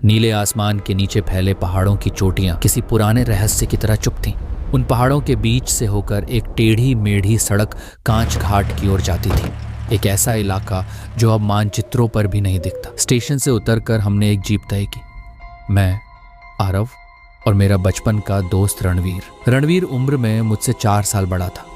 नीले आसमान के नीचे फैले पहाड़ों की चोटियां किसी पुराने रहस्य की तरह चुप थीं। उन पहाड़ों के बीच से होकर एक टेढ़ी मेढ़ी सड़क कांच घाट की ओर जाती थी। एक ऐसा इलाका जो अब मानचित्रों पर भी नहीं दिखता। स्टेशन से उतरकर हमने एक जीप तय की। मैं, आरव और मेरा बचपन का दोस्त रणवीर। रणवीर उम्र में मुझसे 4 साल बड़ा था।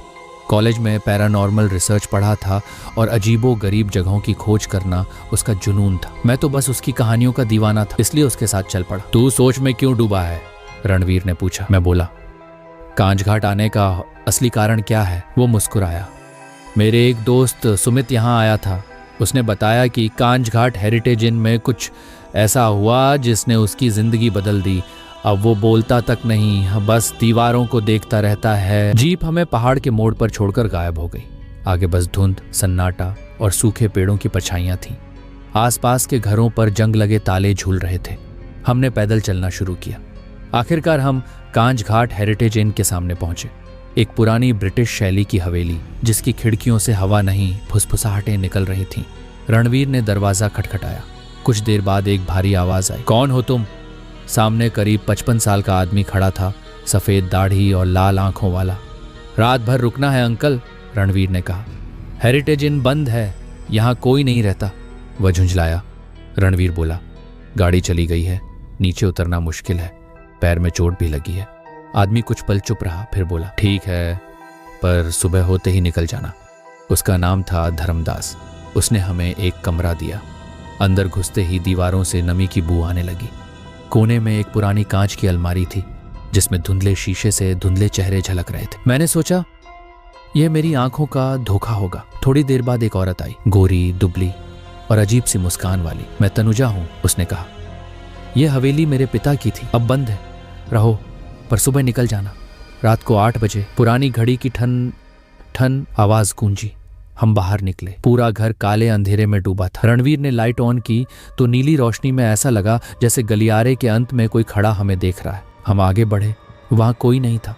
कॉलेज में पैरानॉर्मल रिसर्च पढ़ा था और अजीबो गरीब जगहों की खोज करना उसका जुनून था। मैं तो बस उसकी कहानियों का दीवाना था, इसलिए उसके साथ चल पड़ा। तू सोच में क्यों डूबा है? रणवीर ने पूछा। मैं बोला, कांच घाट आने का असली कारण क्या है? वो मुस्कुराया। मेरे एक दोस्त सुमित यहाँ आया था। उसने बताया कि कांच घाट हेरिटेज इन में कुछ ऐसा हुआ जिसने उसकी जिंदगी बदल दी। अब वो बोलता तक नहीं, बस दीवारों को देखता रहता है। जीप हमें पहाड़ के मोड़ पर छोड़कर गायब हो गई। आगे बस धुंध, सन्नाटा और सूखे पेड़ों की परछाइयां थीं। आसपास के घरों पर जंग लगे ताले झूल रहे थे। हमने पैदल चलना शुरू किया। आखिरकार हम कांच घाट हेरिटेज इन के सामने पहुंचे। एक पुरानी ब्रिटिश शैली की हवेली, जिसकी खिड़कियों से हवा नहीं, फुसफुसाहटें निकल रही थीं। रणवीर ने दरवाजा खटखटाया। कुछ देर बाद एक भारी आवाज आई। कौन हो तुम? सामने करीब 55 साल का आदमी खड़ा था, सफेद दाढ़ी और लाल आंखों वाला। रात भर रुकना है अंकल, रणवीर ने कहा। हेरिटेज इन बंद है, यहाँ कोई नहीं रहता। वह झुंझलाया। रणवीर बोला, गाड़ी चली गई है, नीचे उतरना मुश्किल है, पैर में चोट भी लगी है। आदमी कुछ पल चुप रहा, फिर बोला, ठीक है, पर सुबह होते ही निकल जाना। उसका नाम था धर्मदास। उसने हमें एक कमरा दिया। अंदर घुसते ही दीवारों से नमी की बू आने लगी। कोने में एक पुरानी कांच की अलमारी थी, जिसमें धुंधले शीशे से धुंधले चेहरे झलक रहे थे। मैंने सोचा, यह मेरी आंखों का धोखा होगा। थोड़ी देर बाद एक औरत आई, गोरी, दुबली और अजीब सी मुस्कान वाली। मैं तनुजा हूं, उसने कहा। यह हवेली मेरे पिता की थी, अब बंद है। रहो, पर सुबह निकल जाना। रात को 8 बजे पुरानी घड़ी की ठन ठन आवाज गूंजी। हम बाहर निकले। पूरा घर काले अंधेरे में डूबा था। रणवीर ने लाइट ऑन की तो नीली रोशनी में ऐसा लगा जैसे गलियारे के अंत में कोई खड़ा हमें देख रहा है। हम आगे बढ़े। वहां कोई नहीं था,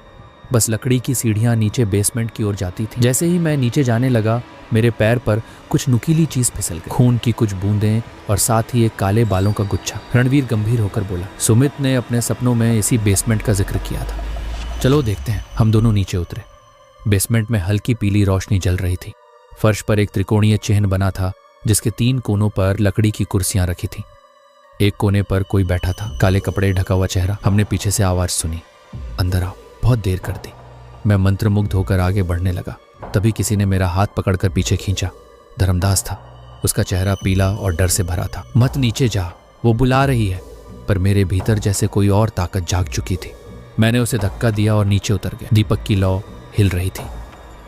बस लकड़ी की सीढ़ियां नीचे बेसमेंट की ओर जाती थी। जैसे ही मैं नीचे जाने लगा, मेरे पैर पर कुछ नुकीली चीज फिसल गई। खून की कुछ बूंदें और साथ ही एक काले बालों का गुच्छा। रणवीर गंभीर होकर बोला, सुमित ने अपने सपनों में इसी बेसमेंट का जिक्र किया था। चलो देखते हैं। हम दोनों नीचे उतरे। बेसमेंट में हल्की पीली रोशनी जल रही थी। फर्श पर एक त्रिकोणीय चिन्ह बना था, जिसके 3 कोनों पर लकड़ी की कुर्सियां रखी थीं। एक कोने पर कोई बैठा था, काले कपड़े ढका हुआ चेहरा। हमने पीछे से आवाज सुनी, अंदर आओ। बहुत देर कर दी। मैं मंत्रमुग्ध होकर आगे बढ़ने लगा। तभी किसी ने मेरा हाथ पकड़कर पीछे खींचा। धर्मदास था। उसका चेहरा पीला और डर से भरा था। मत नीचे जा, वो बुला रही है। पर मेरे भीतर जैसे कोई और ताकत जाग चुकी थी। मैंने उसे धक्का दिया और नीचे उतर गया। दीपक की लौ हिल रही थी।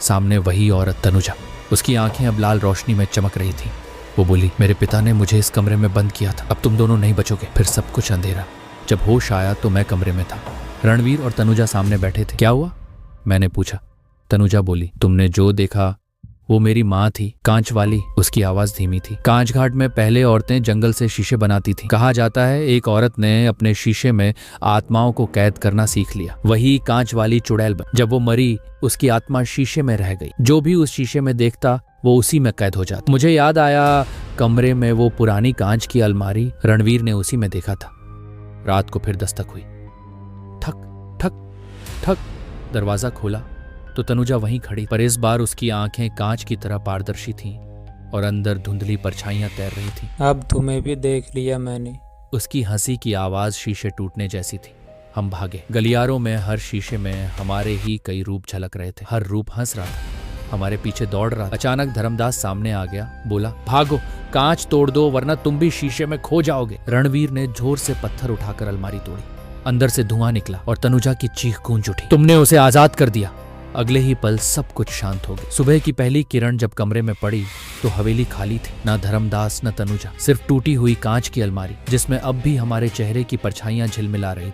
सामने वही औरत तनुजा। उसकी आंखें अब लाल रोशनी में चमक रही थी। वो बोली, मेरे पिता ने मुझे इस कमरे में बंद किया था, अब तुम दोनों नहीं बचोगे। फिर सब कुछ अंधेरा। जब होश आया तो मैं कमरे में था। रणवीर और तनुजा सामने बैठे थे। क्या हुआ? मैंने पूछा। तनुजा बोली, तुमने जो देखा वो मेरी माँ थी, कांच वाली। उसकी आवाज धीमी थी। कांच घाट में पहले औरतें जंगल से शीशे बनाती थी। कहा जाता है एक औरत ने अपने शीशे में आत्माओं को कैद करना सीख लिया। वही कांच वाली चुड़ैल बन। जब वो मरी, उसकी आत्मा शीशे में रह गई। जो भी उस शीशे में देखता वो उसी में कैद हो जाता। मुझे याद आया, कमरे में वो पुरानी कांच की अलमारी, रणवीर ने उसी में देखा था। रात को फिर दस्तक हुई। ठक ठक ठक। दरवाजा खोला तो तनुजा वहीं खड़ी, पर इस बार उसकी आंखें कांच की तरह पारदर्शी थीं और अंदर धुंधली परछाइयां तैर रही थीं। अब तुम्हें भी देख लिया मैंने। उसकी हंसी की आवाज शीशे टूटने जैसी थी। हम भागे। गलियारों में हर शीशे में हमारे ही कई रूप झलक रहे थे। हर रूप हंस रहा था, हमारे पीछे दौड़ रहा। अचानक धर्मदास सामने आ गया। बोला, भागो, कांच तोड़ दो वरना तुम भी शीशे में खो जाओगे। रणवीर ने जोर से पत्थर उठाकर अलमारी तोड़ी। अंदर से धुआं निकला और तनुजा की चीख गूंज उठी, तुमने उसे आजाद कर दिया। अगले ही पल सब कुछ शांत हो गया। सुबह की पहली किरण जब कमरे में पड़ी तो हवेली खाली थी। ना धर्मदास न तनुजा, सिर्फ टूटी हुई कांच की अलमारी, जिसमें अब भी हमारे चेहरे की परछाइयां झिलमिला रही।